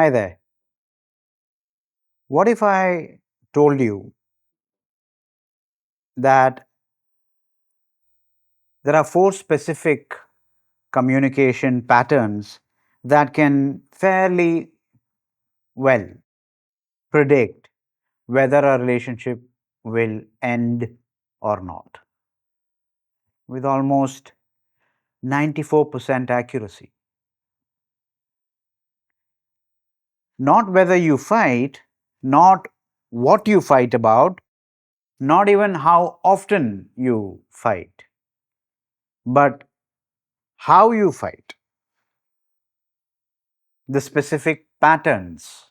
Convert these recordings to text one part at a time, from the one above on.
Hi there. What if I told you that there are four specific communication patterns that can fairly well predict whether a relationship will end or not with almost 94% accuracy? Not whether you fight, not what you fight about, not even how often you fight, but how you fight, the specific patterns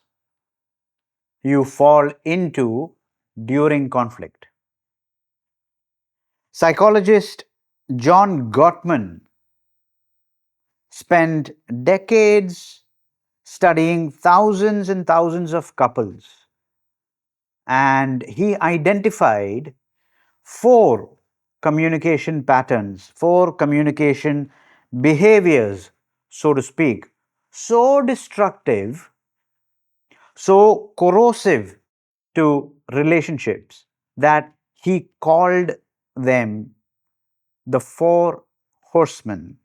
you fall into during conflict. Psychologist John Gottman spent decades studying thousands and thousands of couples, and he identified four communication patterns, four communication behaviors, so to speak, so destructive, so corrosive to relationships that he called them the four horsemen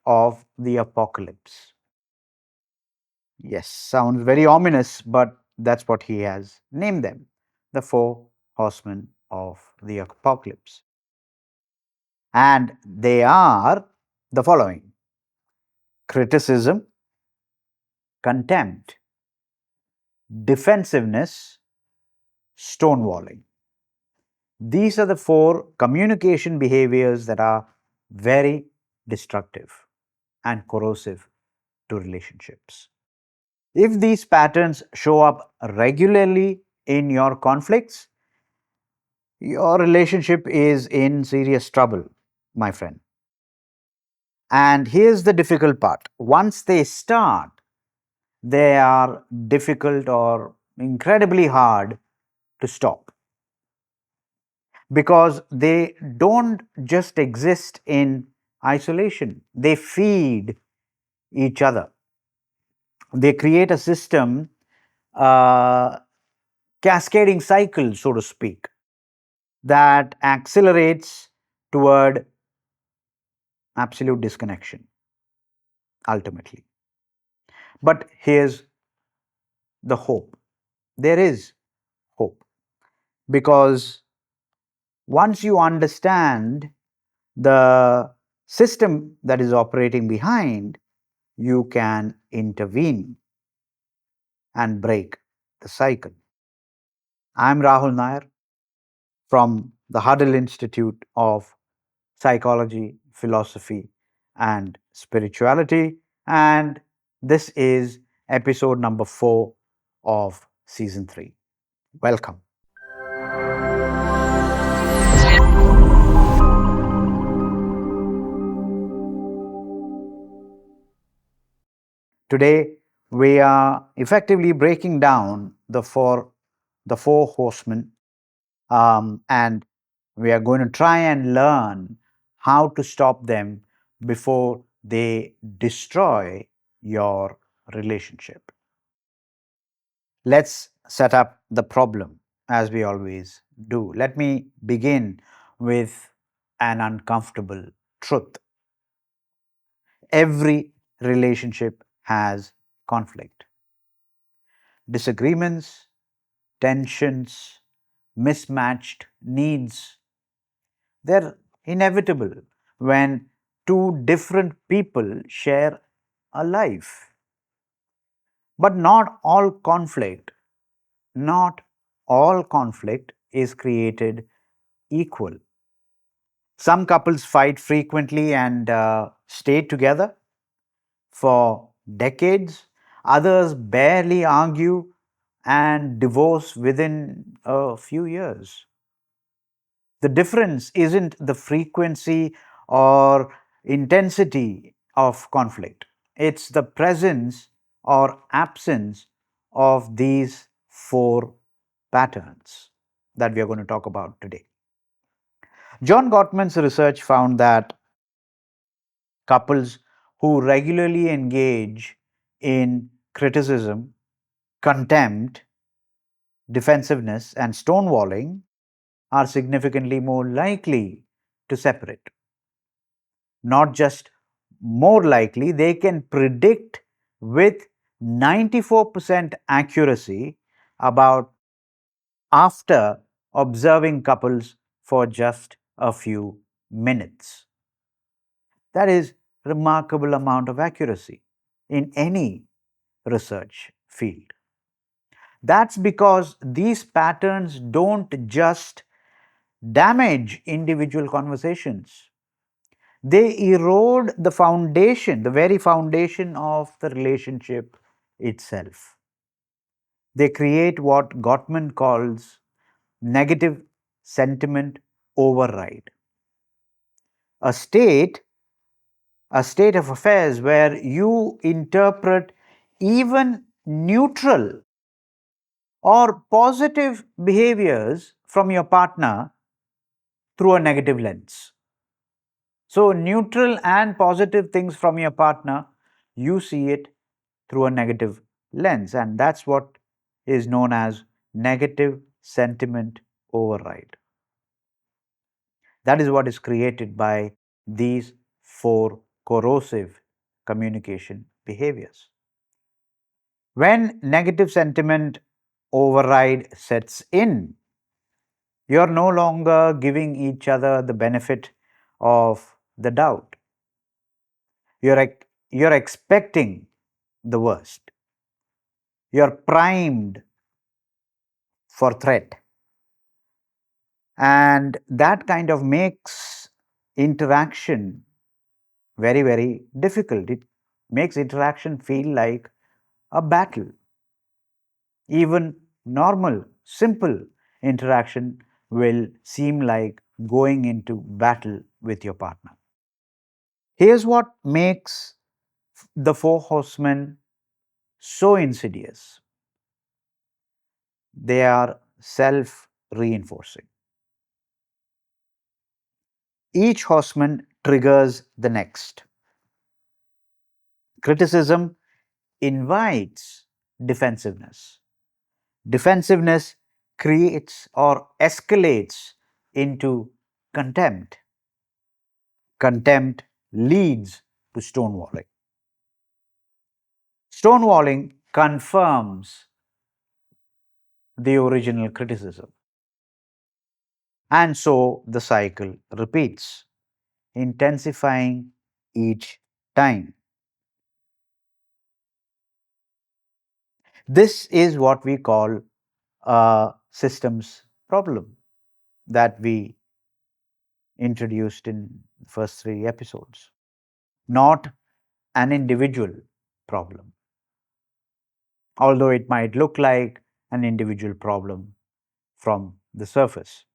of the apocalypse. Yes, sounds very ominous, but that's what he has named them, the four horsemen of the apocalypse. And they are the following: criticism, contempt, defensiveness, stonewalling. These are the four communication behaviors that are very destructive and corrosive to relationships. If these patterns show up regularly in your conflicts, your relationship is in serious trouble, my friend. And here's the difficult part: once they start, they are difficult or incredibly hard to stop, because they don't just exist in isolation, they feed each other. They create a system, cascading cycle, so to speak, that accelerates toward absolute disconnection ultimately. But here's the hope: there is hope, because once you understand the system that is operating behind, you can intervene and break the cycle. I'm Rahul Nair from the Huddle Institute of Psychology, Philosophy, and Spirituality, and this is episode number 4 of season 3. Welcome. Today, we are effectively breaking down the four horsemen, and we are going to try and learn how to stop them before they destroy your relationship. Let's set up the problem as we always do. Let me begin with an uncomfortable truth. Every relationship has conflict, disagreements, tensions, mismatched needs. They're inevitable when two different people share a life. But not all conflict is created equal. Some couples fight frequently and stay together for decades. Others barely argue and divorce within a few years. The difference isn't the frequency or intensity of conflict, it's the presence or absence of these four patterns that we are going to talk about today. John Gottman's research found that couples who regularly engage in criticism contempt, defensiveness, and stonewalling are significantly more likely to separate. Not just more likely, they can predict with 94% accuracy about after observing couples for just a few minutes. That is remarkable amount of accuracy in any research field. That's because these patterns don't just damage individual conversations, they erode the foundation, the very foundation of the relationship itself. They create what Gottman calls negative sentiment override. A state, a state of affairs where you interpret even neutral or positive behaviors from your partner through a negative lens. So, neutral and positive things from your partner, you see it through a negative lens, and that's what is known as negative sentiment override. That is what is created by these four corrosive communication behaviors. When negative sentiment override sets in, you're no longer giving each other the benefit of the doubt. You're expecting the worst. You're primed for threat. And that kind of makes interaction very, very difficult. It makes interaction feel like a battle. Even normal, simple interaction will seem like going into battle with your partner. Here's what makes the Four Horsemen so insidious: they are self reinforcing. Each horseman triggers the next. Criticism invites defensiveness. Defensiveness creates or escalates into contempt. Contempt leads to stonewalling. Stonewalling confirms the original criticism. And so the cycle repeats, intensifying each time. This is what we call a systems problem that we introduced in the first three episodes, not an individual problem, although it might look like an individual problem from the surface.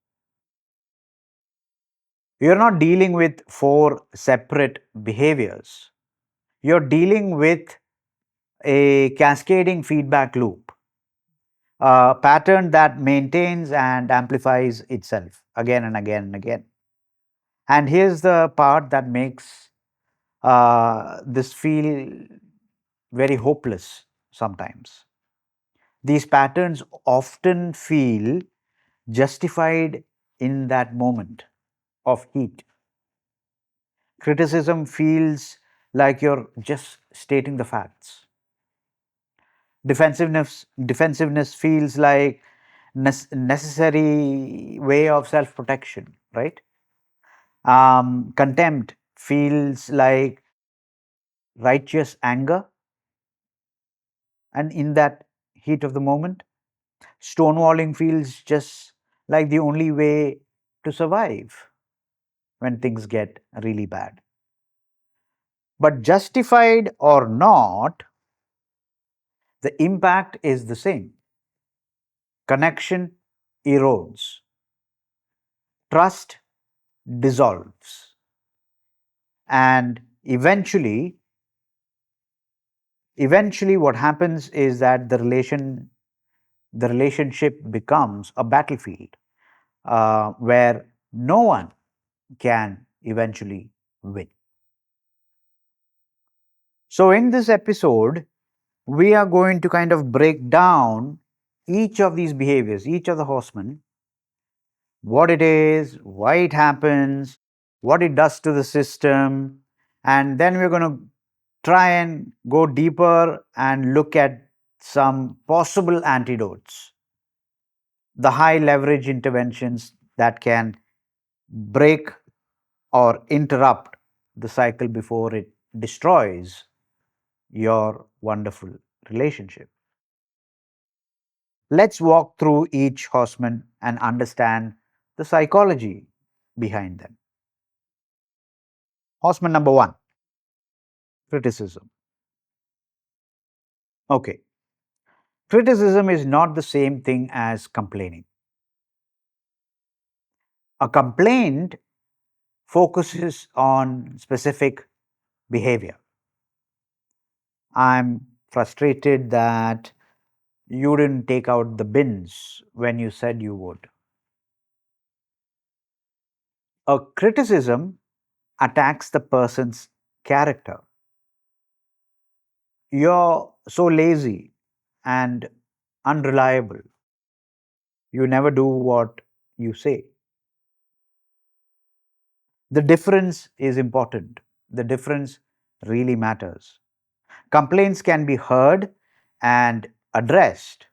You're not dealing with four separate behaviors. You're dealing with a cascading feedback loop, a pattern that maintains and amplifies itself again and again and again. And here's the part that makes this feel very hopeless sometimes. These patterns often feel justified in that moment of heat. Criticism feels like you're just stating the facts. Defensiveness feels like necessary way of self-protection, right? Contempt feels like righteous anger, and in that heat of the moment, stonewalling feels just like the only way to survive when things get really bad. But justified or not, the impact is the same. Connection erodes, trust dissolves, and eventually what happens is that the relationship becomes a battlefield where no one can eventually win. So in this episode, we are going to kind of break down each of these behaviors, each of the horsemen, what it is, why it happens, what it does to the system, and then we're going to try and go deeper and look at some possible antidotes, the high leverage interventions that can break or interrupt the cycle before it destroys your wonderful relationship. Let's walk through each horseman and understand the psychology behind them. Horseman number one, criticism. Okay, criticism is not the same thing as complaining. A complaint focuses on specific behavior. I'm frustrated that you didn't take out the bins when you said you would. A criticism attacks the person's character. You're so lazy and unreliable. You never do what you say. The difference is important. The difference really matters. Complaints can be heard and addressed.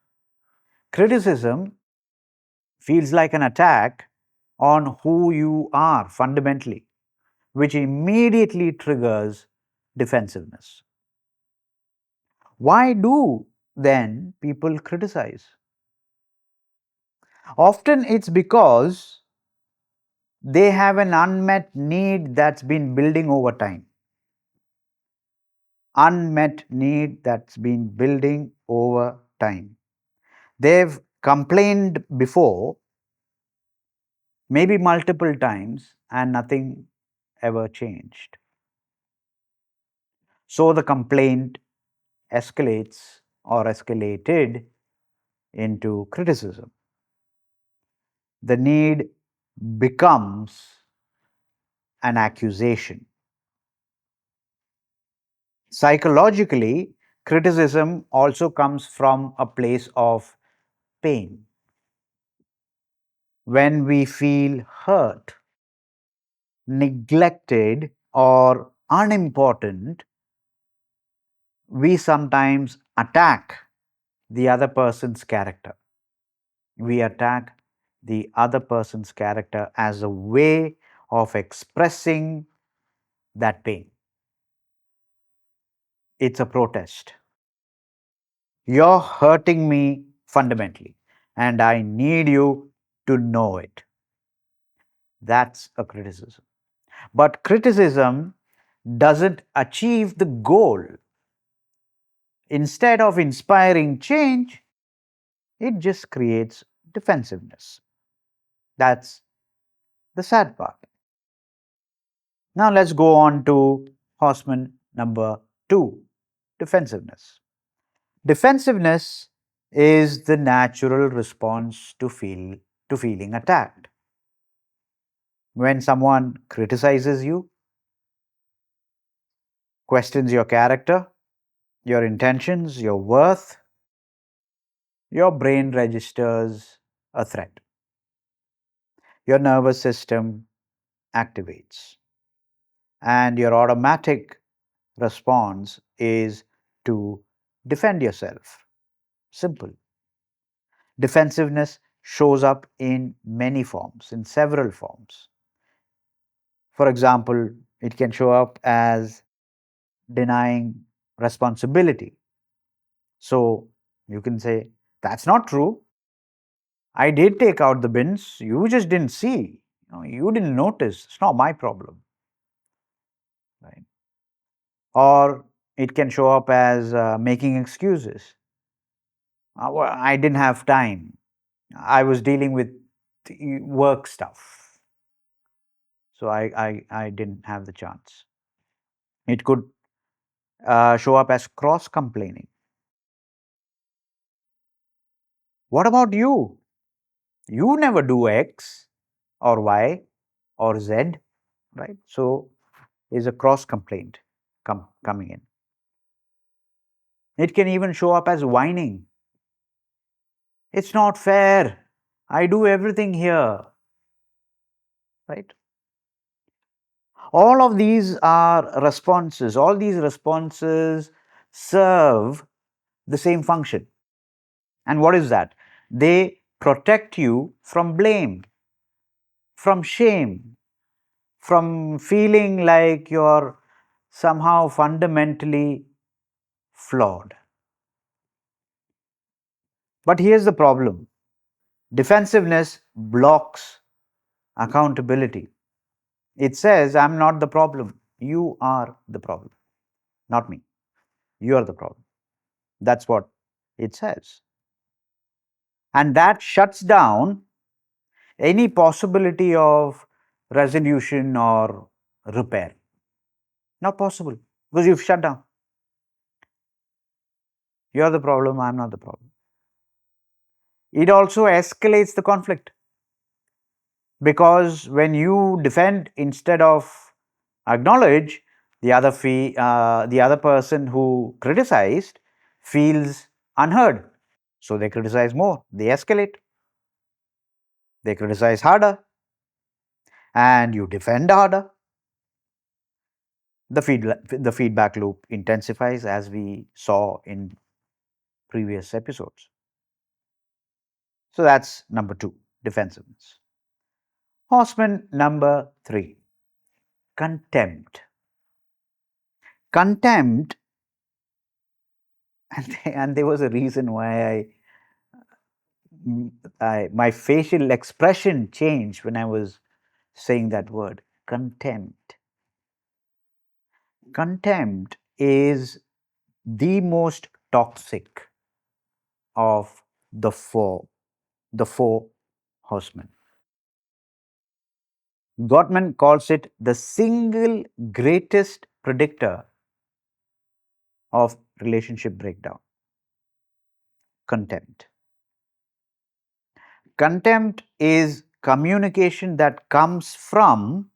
Criticism feels like an attack on who you are fundamentally, which immediately triggers defensiveness. Why do then people criticize? Often it's because they have an unmet need that's been building over time. Unmet need that's been building over time. They've complained before, maybe multiple times, and nothing ever changed. So the complaint escalates or escalated into criticism. The need becomes an accusation. Psychologically, criticism also comes from a place of pain. When we feel hurt, neglected, or unimportant, we sometimes attack the other person's character. We attack the other person's character as a way of expressing that pain. It's a protest. You're hurting me fundamentally, and I need you to know it. That's a criticism. But criticism doesn't achieve the goal. Instead of inspiring change, it just creates defensiveness. That's the sad part. Now let's go on to horseman number two, defensiveness. Defensiveness is the natural response to feeling attacked. When someone criticizes you, questions your character, your intentions, your worth, your brain registers a threat. Your nervous system activates, and your automatic response is to defend yourself. Simple. Defensiveness shows up in many forms, in several forms. For example, it can show up as denying responsibility. So you can say, that's not true. I did take out the bins. You just didn't see. You didn't notice. It's not my problem. Right? Or it can show up as making excuses. Well, I didn't have time. I was dealing with work stuff. So I didn't have the chance. It could show up as cross complaining. What about you? You never do X or Y or Z, right? So is a cross complaint coming in. It can even show up as whining. It's not fair. I do everything here, right? All of these are responses. All these responses serve the same function. And what is that? They protect you from blame, from shame, from feeling like you're somehow fundamentally flawed. But here's the problem: defensiveness blocks accountability. It says, I'm not the problem. You are the problem, not me. You are the problem. That's what it says. And that shuts down any possibility of resolution or repair. Not possible because you've shut down. You're the problem, I'm not the problem. It also escalates the conflict because when you defend instead of acknowledge, the other person who criticized feels unheard. So they criticize more, they escalate, they criticize harder, and you defend harder. The feedback loop intensifies, as we saw in previous episodes. So that's number 2, defensiveness. Horseman number 3, contempt. Contempt, and there was a reason why my facial expression changed when I was saying that word, contempt. Contempt is the most toxic of the four horsemen. Gottman calls it the single greatest predictor of relationship breakdown. Contempt. Contempt is communication that comes from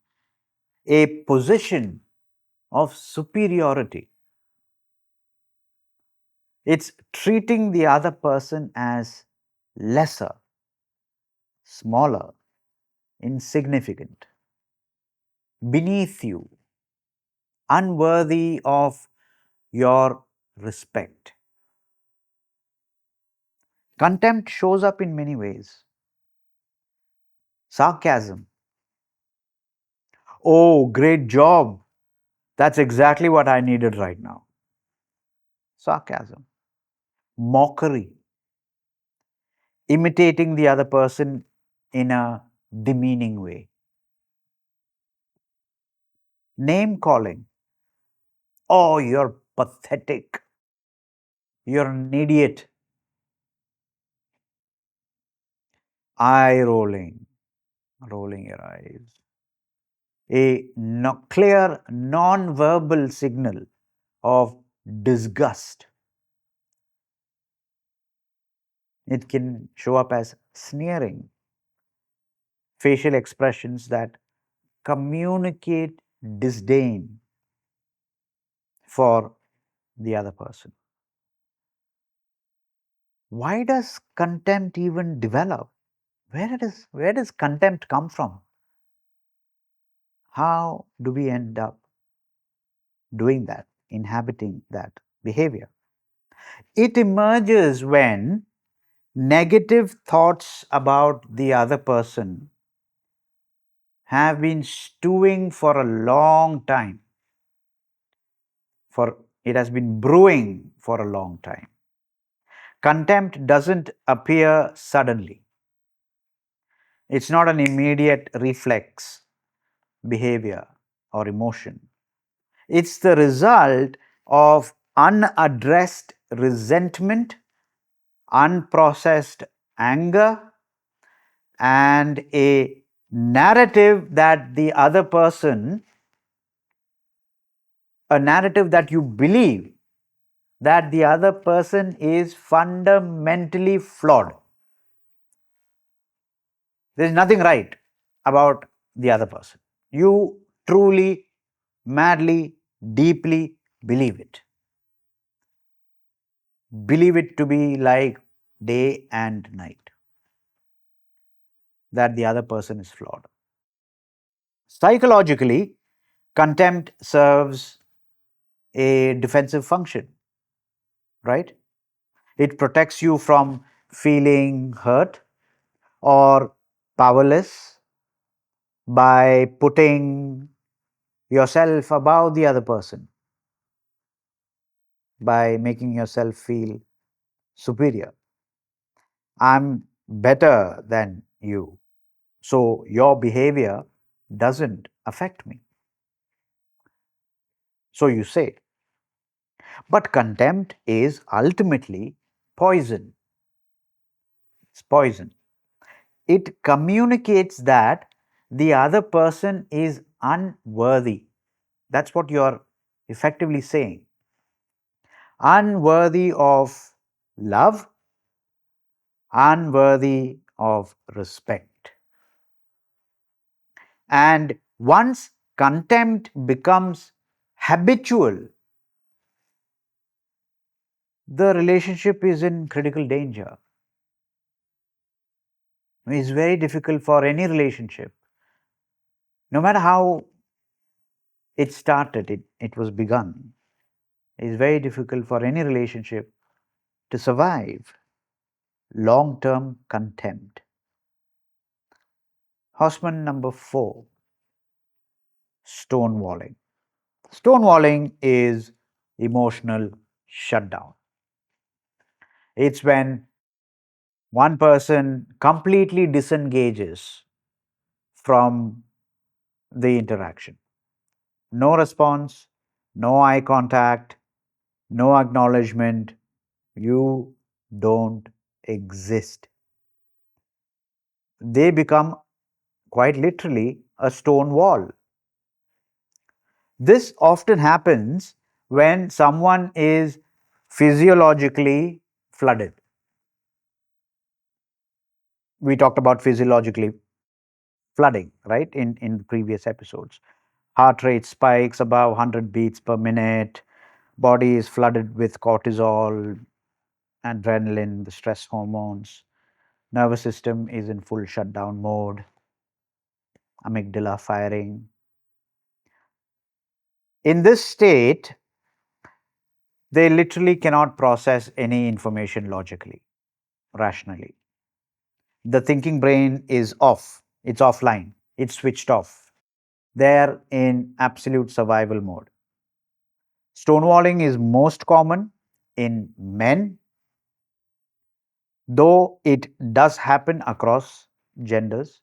a position of superiority. It's treating the other person as lesser, smaller, insignificant, beneath you, unworthy of your respect. Contempt shows up in many ways. Sarcasm. Oh, great job. That's exactly what I needed right now. Sarcasm. Mockery. Imitating the other person in a demeaning way. Name calling. Oh, you're pathetic. You're an idiot. Eye rolling. Rolling your eyes. A clear non-verbal signal of disgust. It can show up as sneering, facial expressions that communicate disdain for the other person. Why does contempt even develop? Where does contempt come from? How do we end up doing that, inhabiting that behavior? It emerges when negative thoughts about the other person have been stewing for a long time. It has been brewing for a long time. Contempt doesn't appear suddenly. It's not an immediate reflex behavior or emotion. It's the result of unaddressed resentment, unprocessed anger, and a narrative that the other person, a narrative that you believe that the other person is fundamentally flawed. There is nothing right about the other person. You truly, madly, deeply believe it. believe it to be like day and night, that the other person is flawed. Psychologically, contempt serves a defensive function, right? It protects you from feeling hurt or powerless by putting yourself above the other person, by making yourself feel superior. I'm better than you, so your behavior doesn't affect me. So you say. But contempt is ultimately poison. It's poison. It communicates that the other person is unworthy. That's what you're effectively saying. Unworthy of love, unworthy of respect. And once contempt becomes habitual, the relationship is in critical danger. It's very difficult for any relationship, no matter how it started, it was begun. It's very difficult for any relationship to survive long term contempt. Horseman number 4, stonewalling. Stonewalling is emotional shutdown. It's when one person completely disengages from the interaction. No response, no eye contact, no acknowledgement. You don't exist. They become quite literally a stone wall. This often happens when someone is physiologically flooded. We talked about physiologically flooding, right, in previous episodes. Heart rate spikes above 100 beats per minute, body is flooded with cortisol, adrenaline, the stress hormones, nervous system is in full shutdown mode, amygdala firing. In this state, they literally cannot process any information logically, rationally. The thinking brain is off, it's offline, it's switched off. They're in absolute survival mode. Stonewalling is most common in men, though it does happen across genders,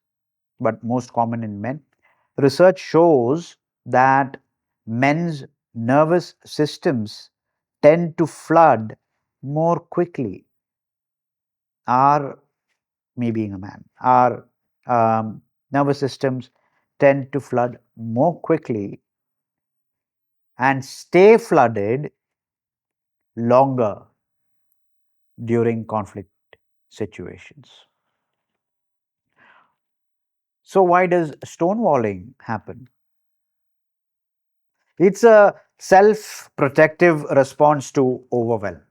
but most common in men. Research shows that men's nervous systems tend to flood more quickly. Our, me being a man, our nervous systems tend to flood more quickly and stay flooded longer during conflict situations. So, why does stonewalling happen? It's a self protective response to overwhelm.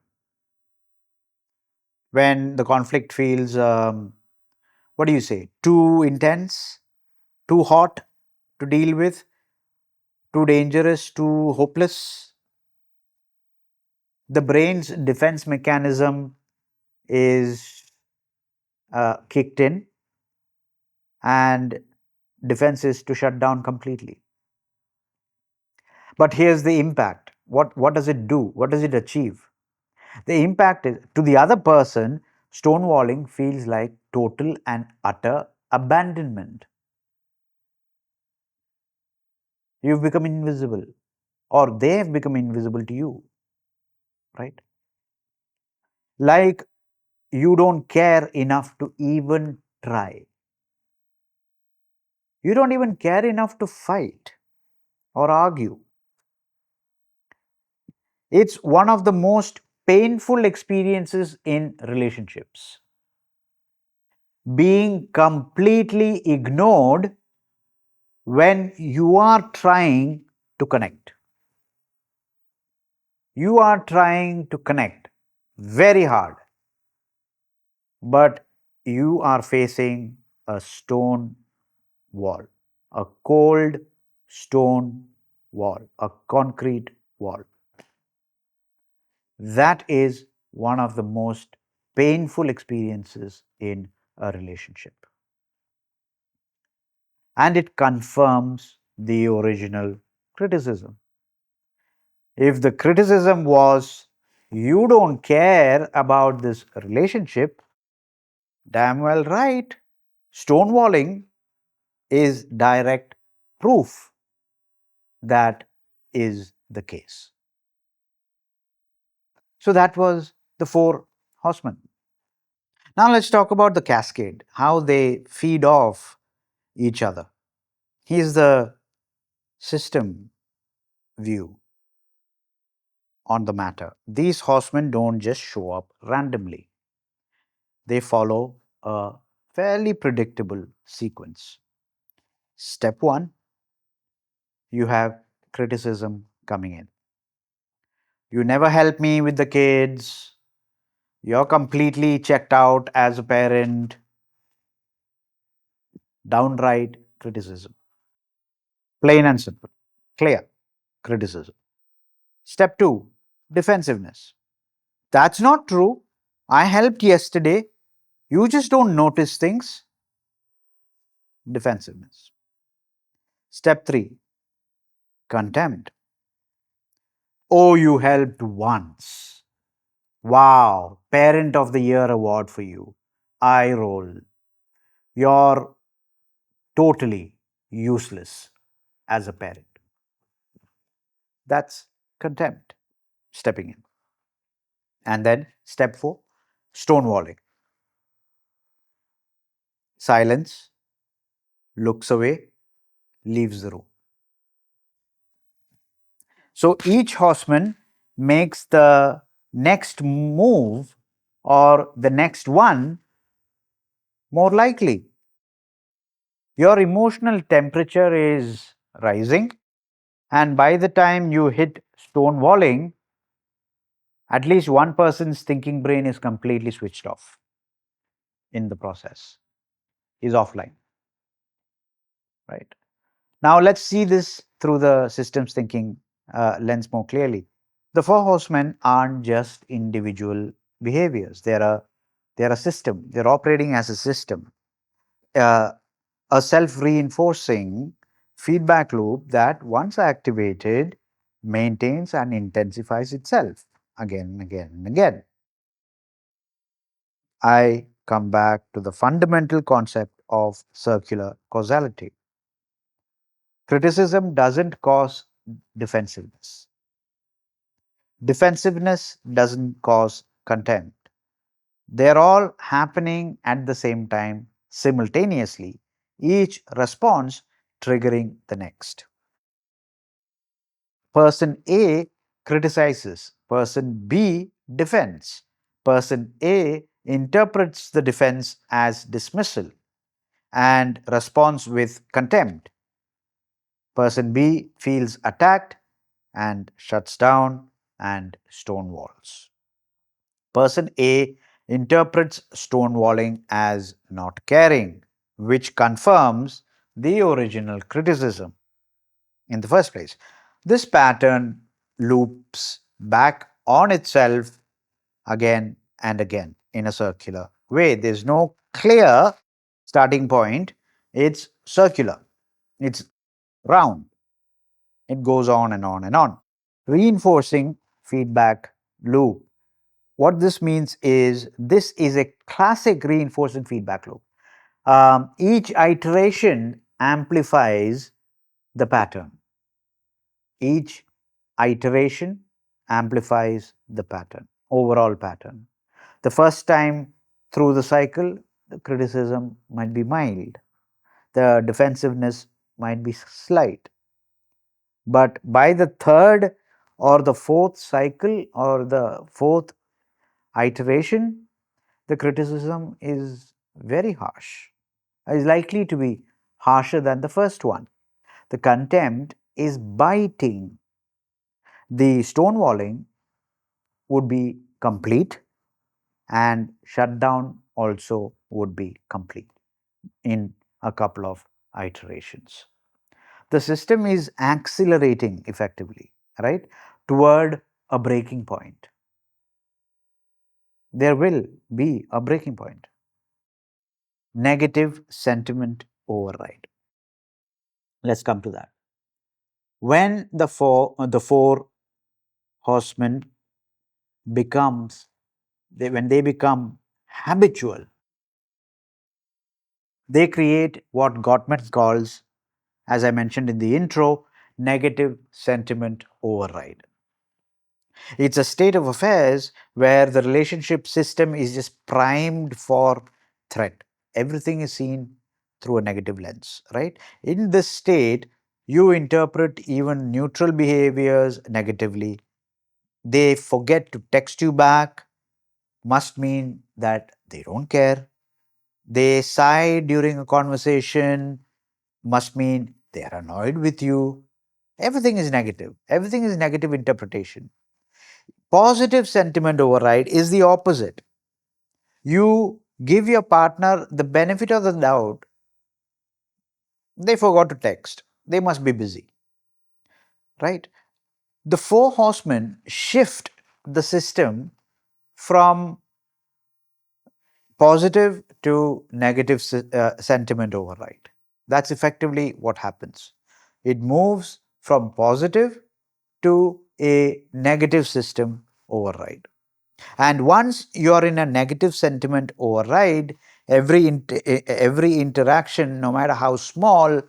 When the conflict feels, what do you say, too intense, too hot to deal with, too dangerous, too hopeless, the brain's defense mechanism is kicked in, and defense is to shut down completely. But here's the impact. What does it do? What does it achieve? The impact is, to the other person, stonewalling feels like total and utter abandonment. You've become invisible, or they have become invisible to you, right? Like you don't care enough to even try. You don't even care enough to fight or argue. It's one of the most painful experiences in relationships. Being completely ignored when you are trying to connect. You are trying to connect. very hard, but you are facing a stone wall, a cold stone wall, a concrete wall. That is one of the most painful experiences in a relationship. And it confirms the original criticism. If the criticism was, you don't care about this relationship, damn well right. Stonewalling is direct proof that is the case. So that was the four horsemen. Now let's talk about the cascade, how they feed off each other. Here's the system view on the matter. These horsemen don't just show up randomly, they follow a fairly predictable sequence. Step one, you have criticism coming in. You never help me with the kids. You're completely checked out as a parent. Downright criticism. Plain and simple. Clear criticism. Step two, defensiveness. That's not true. I helped yesterday. You just don't notice things. Defensiveness. Step three, contempt. Oh, you helped once. Wow, Parent of the Year award for you. Eye roll. You're totally useless as a parent. That's contempt stepping in. And then step four, stonewalling. Silence, looks away, leaves the room. So each horseman makes the next move or the next one more likely. Your emotional temperature is rising, and by the time you hit stonewalling, at least one person's thinking brain is completely switched off in the process, is offline, right? Now let's see this through the systems thinking lens more clearly. The four horsemen aren't just individual behaviors. They're a system. They're operating as a system, uh, a self-reinforcing feedback loop that, once activated, maintains and intensifies itself again and again and again. I come back to the fundamental concept of circular causality. Criticism doesn't cause defensiveness. Defensiveness doesn't cause contempt. They're all happening at the same time, simultaneously, each response triggering the next. Person A criticizes, person B defends. Person A interprets the defense as dismissal and responds with contempt. Person B feels attacked and shuts down and stonewalls. Person A interprets stonewalling as not caring, which confirms the original criticism in the first place. This pattern loops back on itself again and again in a circular way. There's no clear starting point, it's circular, it's round. It goes on and on and on. Reinforcing feedback loop. What this means is this is a classic reinforcing feedback loop. Each iteration amplifies the pattern. Each iteration amplifies the pattern, overall pattern. The first time through the cycle, the criticism might be mild, the defensiveness might be slight. But by the third or the fourth cycle or the fourth iteration, the criticism is very harsh, is likely to be harsher than the first one. The contempt is biting. The stonewalling would be complete and shutdown also would be complete in a couple of iterations. The system is accelerating effectively, right, toward a breaking point. There will be a breaking point. Negative sentiment override. Let's come to that. When the four horsemen when they become habitual, they create what Gottman calls, as I mentioned in the intro, negative sentiment override. It's a state of affairs where the relationship system is just primed for threat. Everything is seen through a negative lens, right? In this state, you interpret even neutral behaviors negatively. They forget to text you back, must mean that they don't care. They sigh during a conversation, must mean they are annoyed with you. Everything is negative. Everything is negative interpretation. Positive sentiment override is the opposite. You give your partner the benefit of the doubt. They forgot to text. They must be busy, right? The four horsemen shift the system from positive to negative sentiment override. That's effectively what happens. It moves from positive to a negative system override. And once you're in a negative sentiment override, every interaction, no matter how small,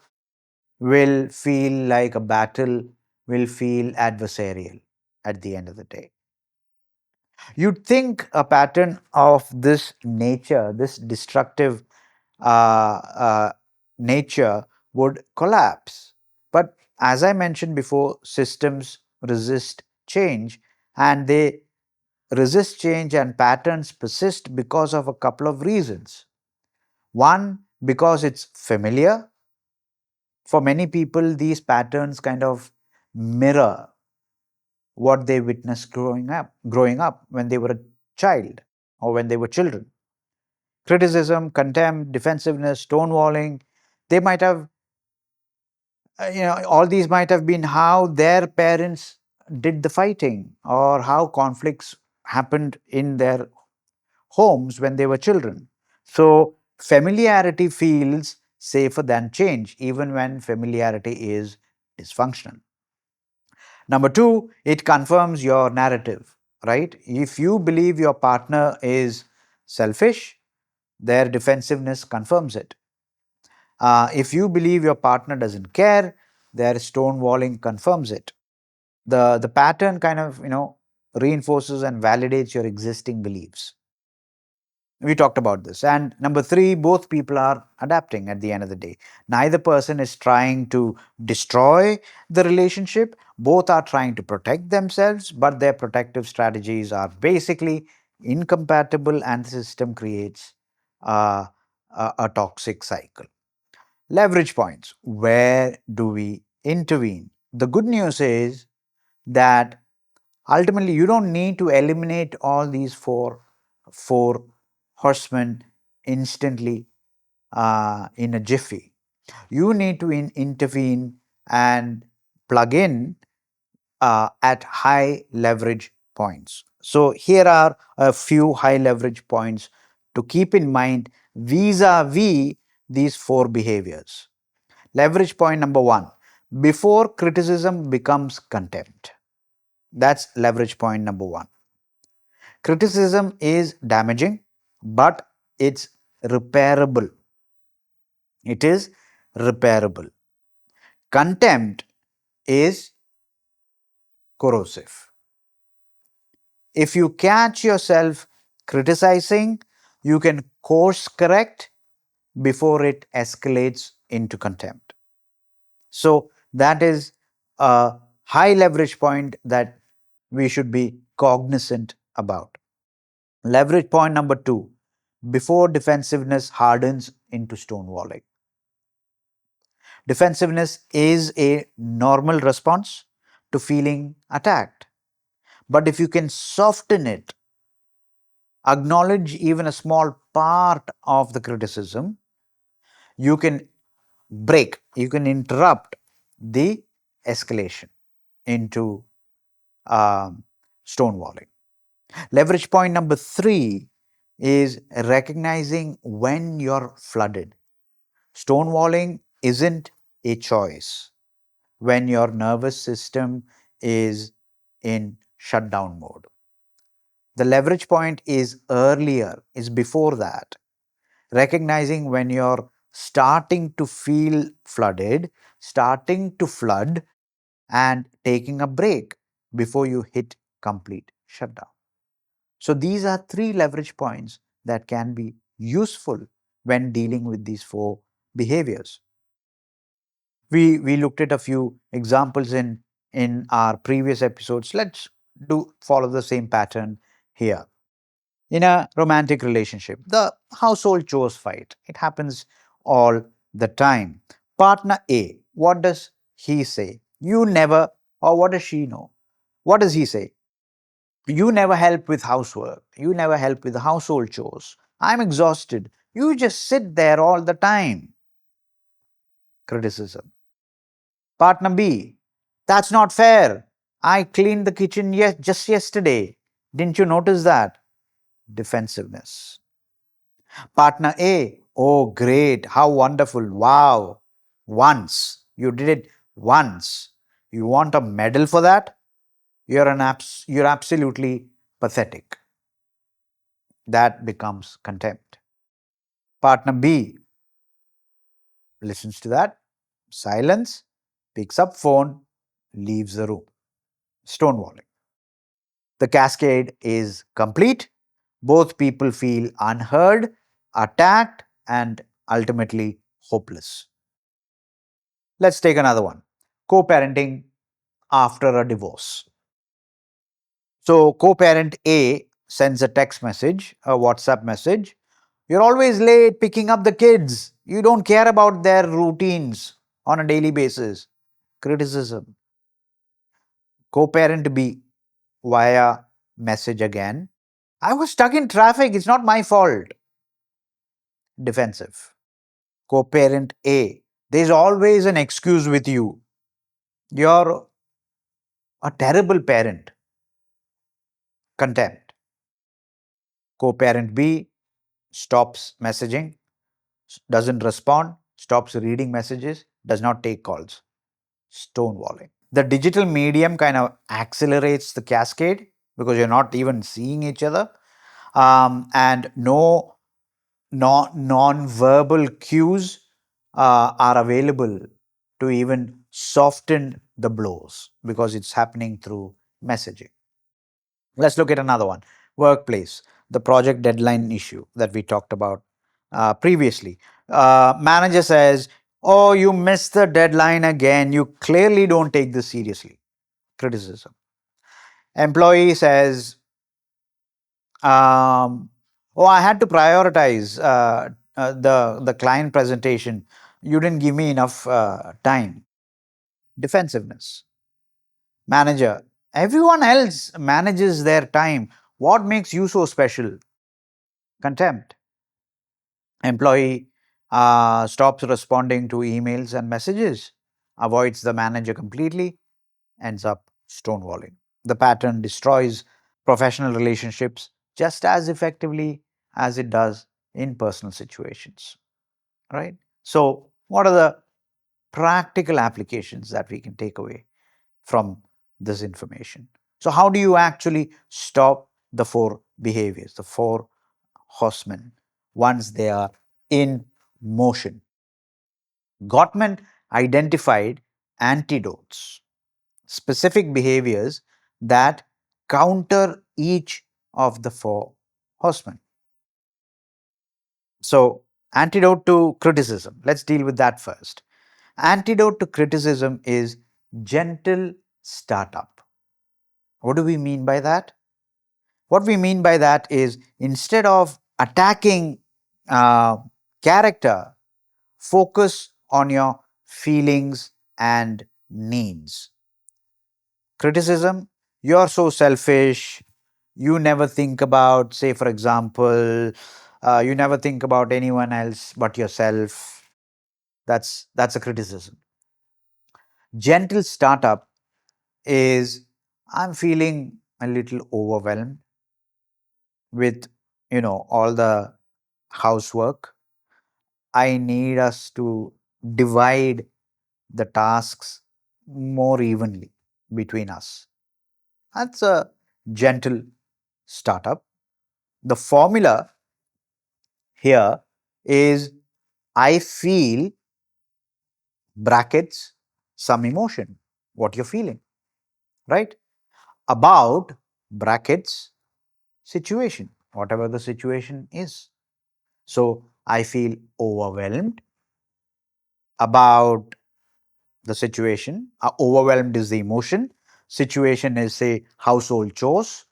will feel like a battle, will feel adversarial at the end of the day. You'd think a pattern of this nature, this destructive nature, would collapse. But as I mentioned before, systems resist change, and they resist change and patterns persist because of a couple of reasons. One, because it's familiar. For many people, these patterns kind of mirror what they witnessed growing up when they were a child or when they were children. Criticism, contempt, defensiveness, stonewalling, they might have, all these might have been how their parents did the fighting or how conflicts happened in their homes when they were children. So, familiarity feels safer than change, even when familiarity is dysfunctional. Number two, it confirms your narrative, right? If you believe your partner is selfish, their defensiveness confirms it. If you believe your partner doesn't care, their stonewalling confirms it. The pattern kind of reinforces and validates your existing beliefs. We talked about this. And number three, both people are adapting at the end of the day. Neither person is trying to destroy the relationship. Both are trying to protect themselves, but their protective strategies are basically incompatible, and the system creates a toxic cycle. Leverage points. Where do we intervene? The good news is that ultimately you don't need to eliminate all these four horsemen instantly in a jiffy. You need to intervene and plug in at high leverage points. So here are a few high leverage points to keep in mind vis-a-vis these four behaviors. Leverage point number one: before criticism becomes contempt. That's leverage point number one. Criticism is damaging, but it's repairable. It is repairable. Contempt is corrosive. If you catch yourself criticizing, you can course correct before it escalates into contempt. So, that is a high leverage point that we should be cognizant about. Leverage point number two: before defensiveness hardens into stonewalling. Defensiveness is a normal response to feeling attacked. But if you can soften it acknowledge even a small part of the criticism, you can you can interrupt the escalation into stonewalling. Leverage point number 3 is recognizing when you're flooded. Stonewalling isn't a choice when your nervous system is in shutdown mode. The leverage point is earlier, is before that. Recognizing when you're starting to feel flooded, starting to flood, and taking a break before you hit complete shutdown. So, these are 3 leverage points that can be useful when dealing with these 4 behaviors. We looked at a few examples in our previous episodes. Let's do follow the same pattern here. In a romantic relationship, the household chores fight. It happens all the time. Partner A, what does he say? You never, or what does she know? What does he say? You never help with housework. You never help with the household chores. I'm exhausted. You just sit there all the time. Criticism. Partner B, that's not fair. I cleaned the kitchen just yesterday. Didn't you notice that? Defensiveness. Partner A, oh, great, how wonderful, wow. Once. You did it once. You want a medal for that? You're absolutely pathetic. That becomes contempt. Partner B listens to that, silence, picks up phone, leaves the room. Stonewalling. The cascade is complete. Both people feel unheard, attacked, and ultimately hopeless. Let's take another one, co parenting after a divorce. So, co parent A sends a text message, a WhatsApp message. You're always late picking up the kids. You don't care about their routines on a daily basis. Criticism. Co parent B via message again. I was stuck in traffic. It's not my fault. Defensive. Co parent A. There's always an excuse with you. You're a terrible parent. Contempt. Co parent B stops messaging, doesn't respond, stops reading messages, does not take calls. Stonewalling. The digital medium kind of accelerates the cascade because you're not even seeing each other, and no non-verbal cues are available to even soften the blows because it's happening through messaging. Let's look at another one, workplace, the project deadline issue that we talked about previously. Manager says, oh, you missed the deadline again. You clearly don't take this seriously. Criticism. Employee says, oh, I had to prioritize the client presentation. You didn't give me enough time. Defensiveness. Manager, everyone else manages their time. What makes you so special? Contempt. Employee stops responding to emails and messages, avoids the manager completely, ends up stonewalling. The pattern destroys professional relationships just as effectively as it does in personal situations. Right? So, what are the practical applications that we can take away from this information? So, how do you actually stop the 4 behaviors, the 4 horsemen, once they are in motion? Gottman identified antidotes, specific behaviors that counter each of the 4 horsemen. So, antidote to criticism, let's deal with that first. Antidote to criticism is gentle startup. What do we mean by that? What we mean by that is instead of attacking uh, character, focus on your feelings and needs. Criticism, you're so selfish, You never think about, say, for example, you never think about anyone else but yourself. That's a criticism. Gentle startup is, I'm feeling a little overwhelmed with, all the housework. I need us to divide the tasks more evenly between us. That's a gentle startup. The formula here is, I feel brackets some emotion, what you're feeling, right? About brackets situation, whatever the situation is. So I feel overwhelmed about the situation. Overwhelmed is the emotion. Situation is, say, household chores.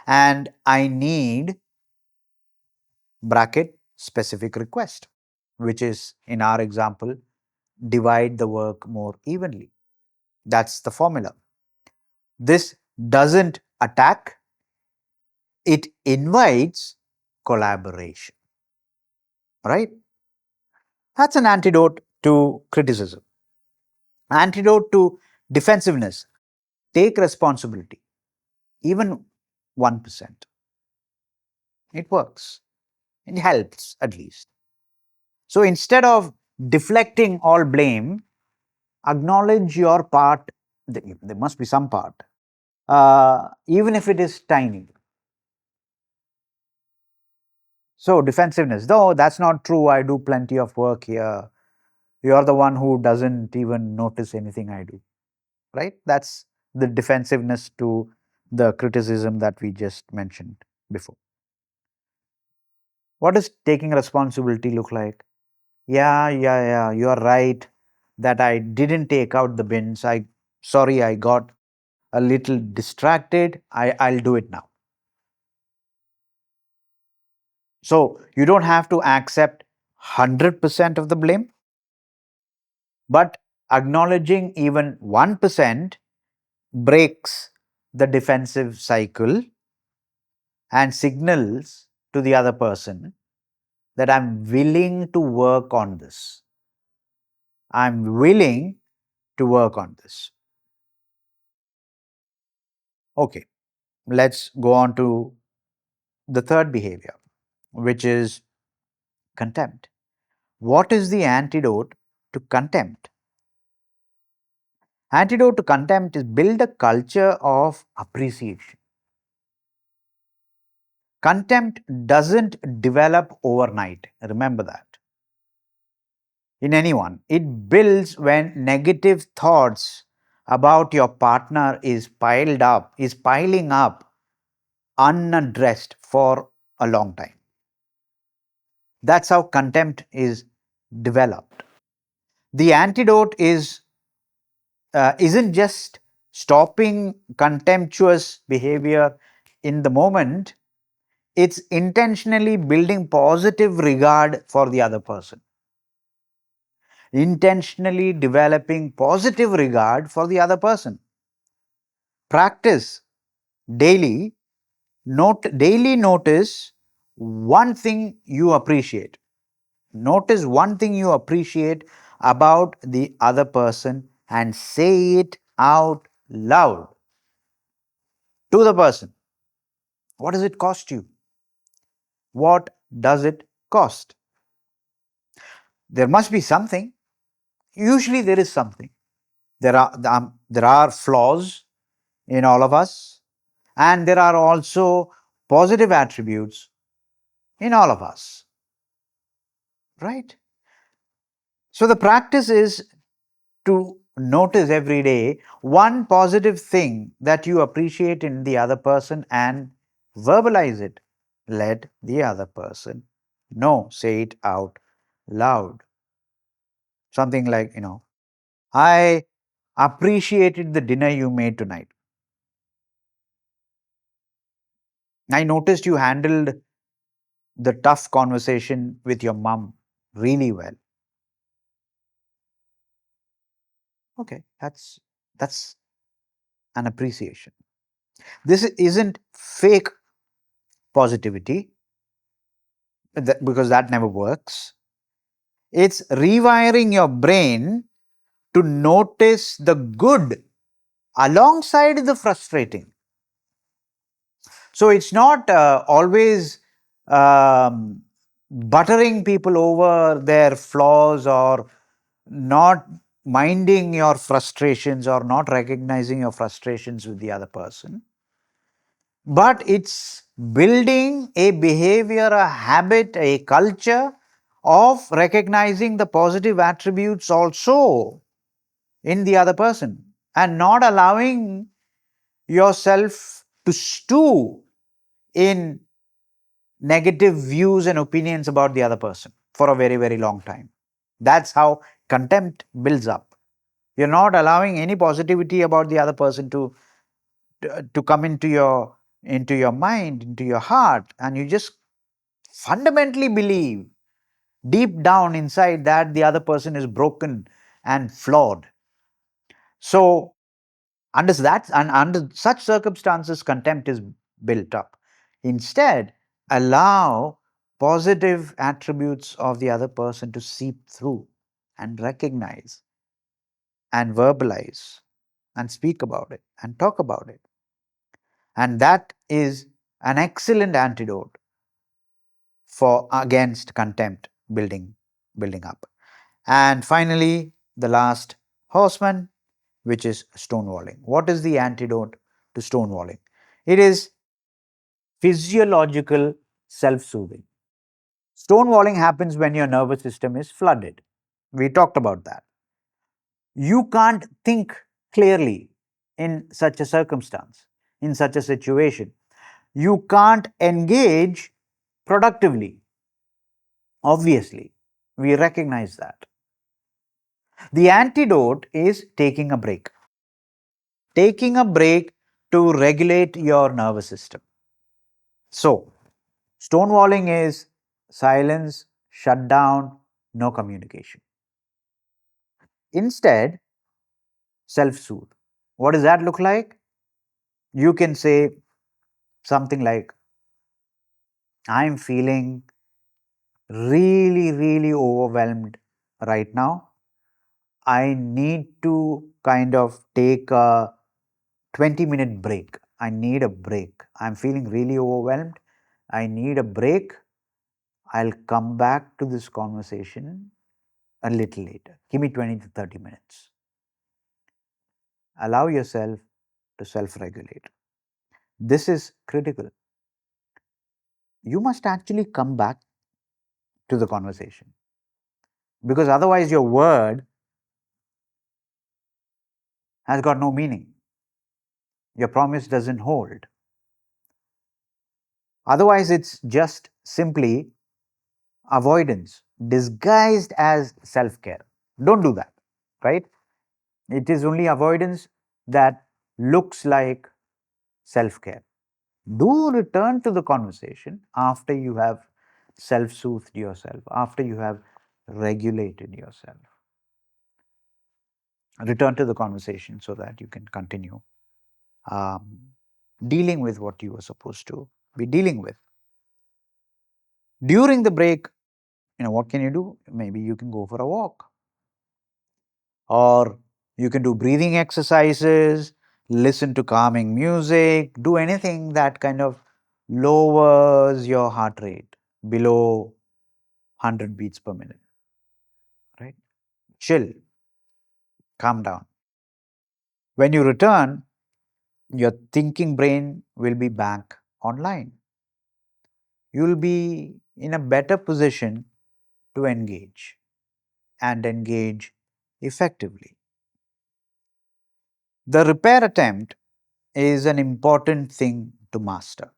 And I need bracket specific request, which is, in our example, divide the work more evenly. That's the formula. This doesn't attack, it invites collaboration, right? That's an antidote to criticism. Antidote to defensiveness. Take responsibility, even 1%. It works. It helps at least. So instead of deflecting all blame, acknowledge your part. There must be some part, even if it is tiny. So, defensiveness, though that's not true, I do plenty of work here. You're the one who doesn't even notice anything I do, right? That's the defensiveness to the criticism that we just mentioned before. What does taking responsibility look like? Yeah, you're right that I didn't take out the bins. Sorry, I got a little distracted. I'll do it now. So you don't have to accept 100% of the blame, but acknowledging even 1% breaks the defensive cycle and signals to the other person that I'm willing to work on this. I'm willing to work on this. Okay, let's go on to the third behavior, which is contempt. What is the antidote to contempt? Antidote to contempt is build a culture of appreciation. Contempt doesn't develop overnight. Remember that. In anyone, it builds when negative thoughts about your partner is piling up unaddressed for a long time. That's how contempt is developed. The antidote isn't just stopping contemptuous behavior in the moment, it's intentionally building positive regard for the other person, intentionally developing positive regard for the other person. Practice daily, daily notice one thing you appreciate. Notice one thing you appreciate about the other person and say it out loud to the person. What does it cost you? What does it cost? There must be something. Usually there is something. There are flaws in all of us, and there are also positive attributes in all of us, right? So the practice is to notice every day one positive thing that you appreciate in the other person and verbalize it. Let the other person know, say it out loud. Something like, I appreciated the dinner you made tonight. I noticed you handled the tough conversation with your mom really well. Okay, that's an appreciation. This isn't fake positivity, because that never works. It's rewiring your brain to notice the good alongside the frustrating. So it's not always buttering people over their flaws, or not minding your frustrations, or not recognizing your frustrations with the other person, but it's building a behavior, a habit, a culture of recognizing the positive attributes also in the other person, and not allowing yourself to stew in negative views and opinions about the other person for a very, very long time. That's how contempt builds up. You're not allowing any positivity about the other person to come into your mind, into your heart, and you just fundamentally believe deep down inside that the other person is broken and flawed. So under such circumstances, contempt is built up. Instead, allow positive attributes of the other person to seep through, and recognize, and verbalize, and speak about it, and talk about it. And that is an excellent antidote for against contempt building up. And finally, the last horseman, which is stonewalling. What is the antidote to stonewalling? It is physiological self-soothing. Stonewalling happens when your nervous system is flooded. We talked about that. You can't think clearly in such a circumstance, in such a situation. You can't engage productively. Obviously, we recognize that. The antidote is taking a break. Taking a break to regulate your nervous system. So, stonewalling is silence, shutdown, no communication. Instead, self soothe. What does that look like? You can say something like, I'm feeling really, really overwhelmed right now. I need to kind of take a 20-minute break. I need a break. I'm feeling really overwhelmed. I need a break. I'll come back to this conversation a little later. Give me 20 to 30 minutes. Allow yourself to self regulate. This is critical. You must actually come back to the conversation, because otherwise, your word has got no meaning. Your promise doesn't hold. Otherwise, it's just simply avoidance disguised as self care. Don't do that, right? It is only avoidance that looks like self care. Do return to the conversation after you have self soothed yourself, after you have regulated yourself. Return to the conversation so that you can continue um, dealing with what you were supposed to be dealing with. During the break, what can you do? Maybe you can go for a walk, or you can do breathing exercises, listen to calming music, do anything that kind of lowers your heart rate below 100 beats per minute, right? Chill, calm down. When you return, your thinking brain will be back online. You'll be in a better position to engage, and engage effectively. The repair attempt is an important thing to master.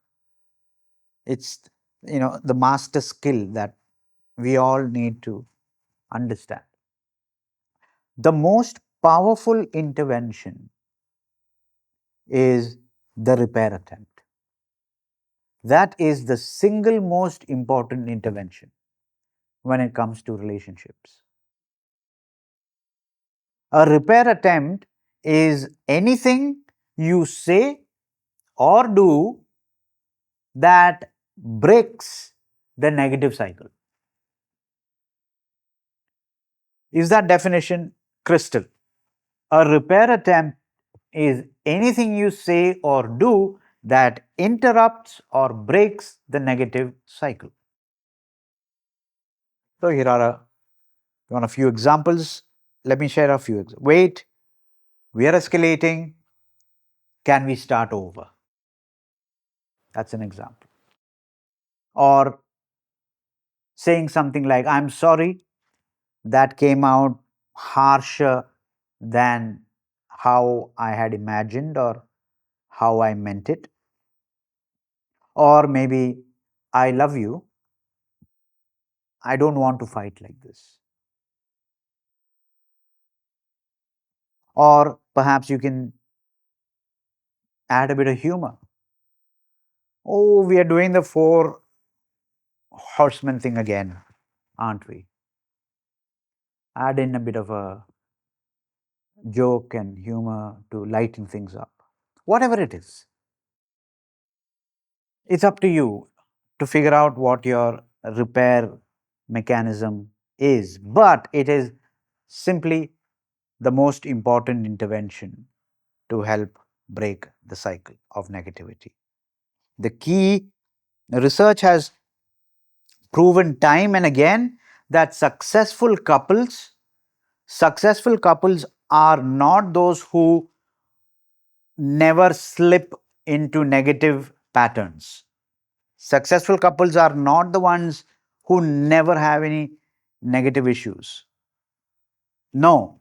It's the master skill that we all need to understand. The most powerful intervention is the repair attempt. That is the single most important intervention when it comes to relationships. A repair attempt is anything you say or do that breaks the negative cycle? Is that definition crystal? A repair attempt is anything you say or do that interrupts or breaks the negative cycle. So here are a few examples. Let me share a few. Wait, we are escalating. Can we start over? That's an example. Or saying something like, I'm sorry, that came out harsher than how I had imagined or how I meant it. Or maybe, I love you. I don't want to fight like this. Or perhaps you can add a bit of humor. Oh, we are doing the Four Horsemen thing again, aren't we? Add in a bit of a joke and humor to lighten things up. Whatever it is, it's up to you to figure out what your repair mechanism is, but it is simply the most important intervention to help break the cycle of negativity. The key research has proven time and again that successful couples are not those who never slip into negative patterns. Successful couples are not the ones who never have any negative issues. No,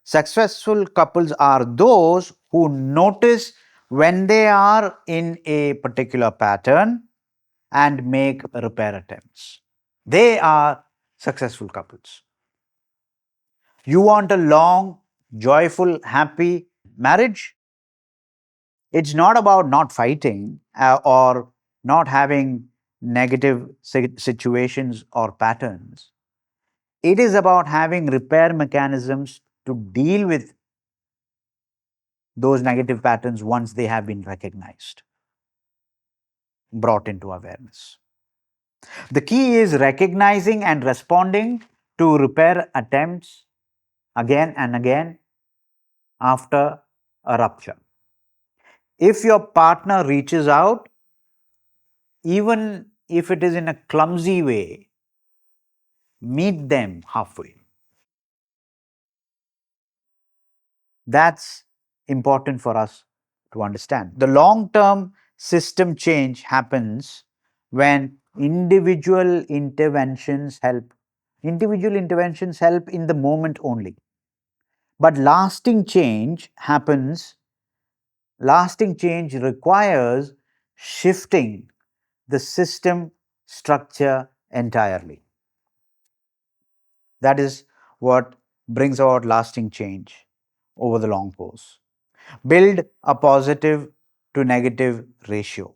successful couples are those who notice when they are in a particular pattern and make repair attempts. They are successful couples. You want a long, joyful, happy marriage? It's not about not fighting or not having negative situations or patterns. It is about having repair mechanisms to deal with those negative patterns once they have been recognized, brought into awareness. The key is recognizing and responding to repair attempts again and again after a rupture. If your partner reaches out, even if it is in a clumsy way, meet them halfway. That's important for us to understand. The long term system change happens when individual interventions help. Individual interventions help in the moment only. But lasting change requires shifting the system structure entirely. That is what brings about lasting change over the long course. Build a positive to negative ratio.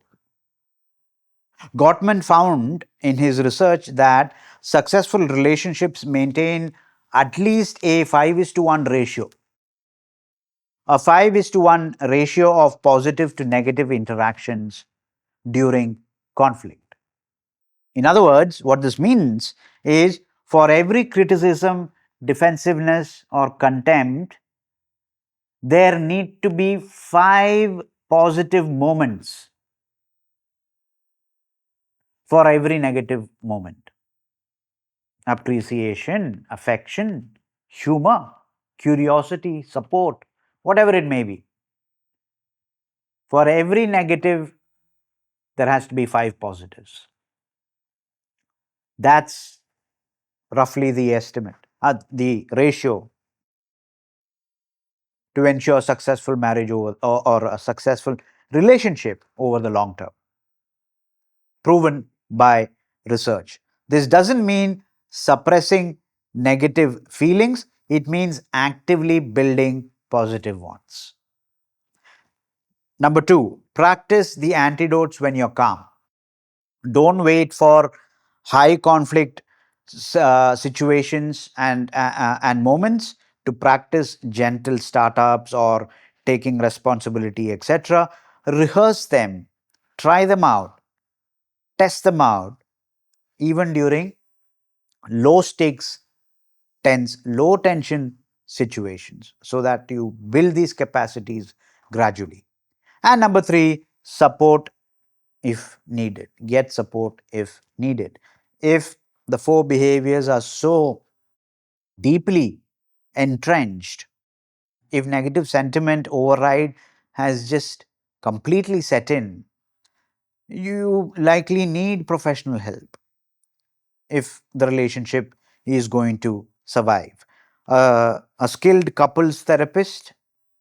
Gottman found in his research that successful relationships maintain at least a 5 is to 1 ratio. A 5 is to 1 ratio of positive to negative interactions during conflict. In other words, what this means is for every criticism, defensiveness, or contempt, there need to be 5 positive moments for every negative moment. Appreciation, affection, humor, curiosity, support, whatever it may be. For every negative, there has to be 5 positives. That's roughly the estimate, the ratio to ensure successful marriage or a successful relationship over the long term. Proven by research. This doesn't mean suppressing negative feelings, it means actively building positive ones. Number 2, practice the antidotes when you're calm. Don't wait for high conflict situations and moments to practice gentle startups or taking responsibility, etc. rehearse them, try them out, test them out, even during low stakes, low tension situations, so that you build these capacities gradually. And number three, support if needed. Get support if needed. If the four behaviors are so deeply entrenched, if negative sentiment override has just completely set in, you likely need professional help if the relationship is going to survive. A skilled couples therapist,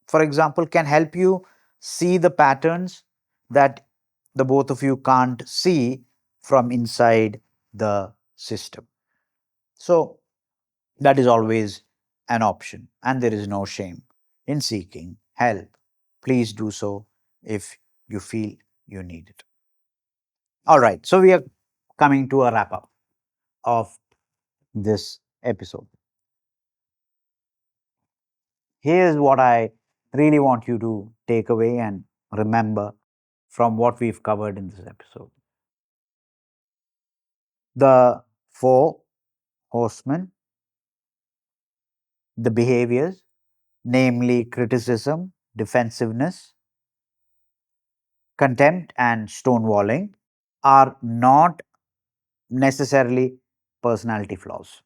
for example, can help you see the patterns that the both of you can't see from inside the system. So, that is always an option, and there is no shame in seeking help. Please do so if you feel you need it. All right, so we are coming to a wrap up of this episode. Here's what I really want you to take away and remember from what we've covered in this episode. The four horsemen, the behaviors, namely criticism, defensiveness, contempt, and stonewalling, are not necessarily personality flaws.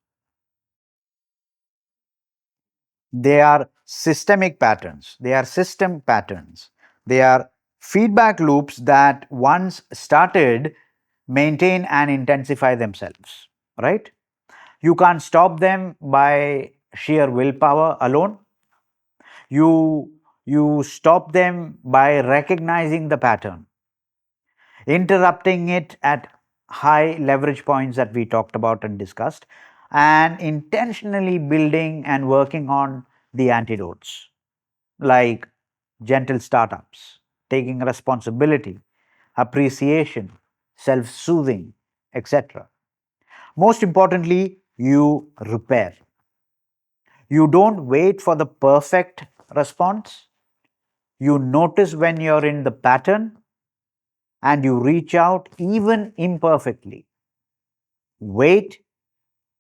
They are systemic patterns, they are system patterns, they are feedback loops that once started maintain and intensify themselves, right? You can't stop them by sheer willpower alone. You stop them by recognizing the pattern, interrupting it at high leverage points that we talked about and discussed, and intentionally building and working on the antidotes, like gentle startups, taking responsibility, appreciation, self soothing, etc. Most importantly, you repair. You don't wait for the perfect response. You notice when you're in the pattern and you reach out even imperfectly. Wait,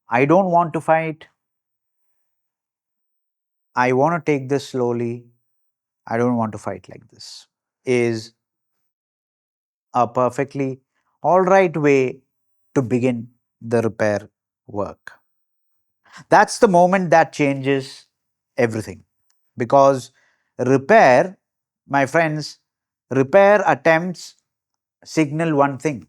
I don't want to fight. I want to take this slowly. I don't want to fight like this. Is a perfectly all right way to begin the repair work. That's the moment that changes everything. Because repair, my friends, repair attempts signal one thing.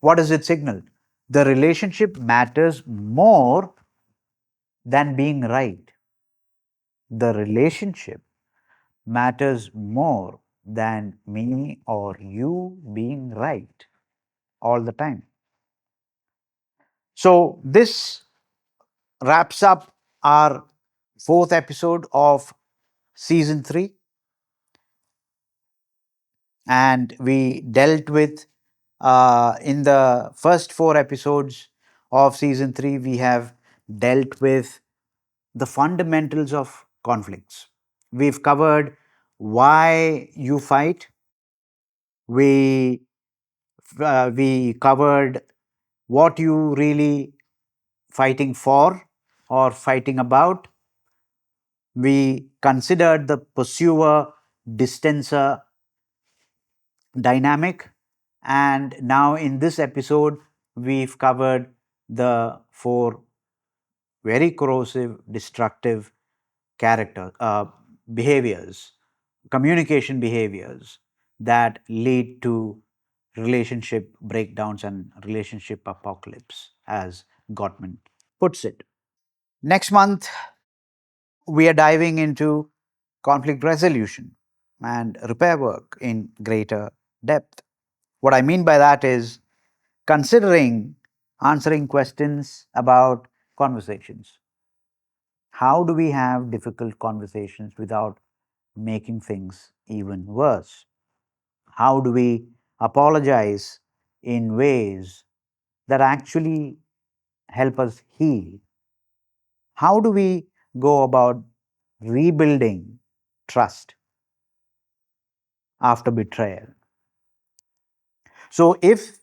What does it signal? The relationship matters more than being right. The relationship matters more than me or you being right all the time. So, this wraps up our fourth episode of season 3, and we dealt with in the first 4 episodes of season 3 we have dealt with the fundamentals of conflicts. We've covered why you fight. We we covered what you really fighting for or fighting about. We considered the pursuer distancer dynamic. And now, in this episode, we've covered the 4 very corrosive, destructive behaviors, communication behaviors that lead to relationship breakdowns and relationship apocalypse, as Gottman puts it. Next month, we are diving into conflict resolution and repair work in greater depth. What I mean by that is considering answering questions about conversations. How do we have difficult conversations without making things even worse? How do we apologize in ways that actually help us heal? How do we go about rebuilding trust? after betrayal. So, if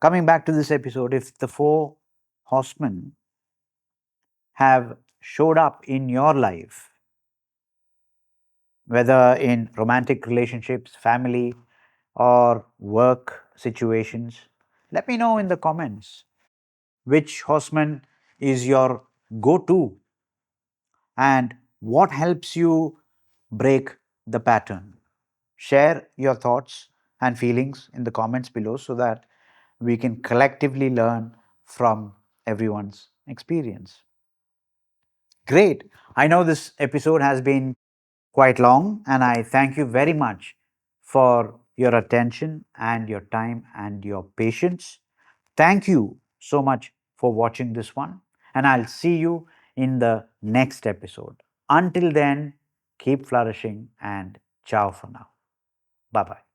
coming back to this episode, if the four horsemen have showed up in your life, whether in romantic relationships, family, or work situations, let me know in the comments which horseman is your go to and what helps you break the pattern. Share your thoughts and feelings in the comments below so that we can collectively learn from everyone's experience. Great. I know this episode has been quite long, and I thank you very much for your attention and your time and your patience. Thank you so much for watching this one, and I'll see you in the next episode. Until then, keep flourishing and ciao for now. Bye bye.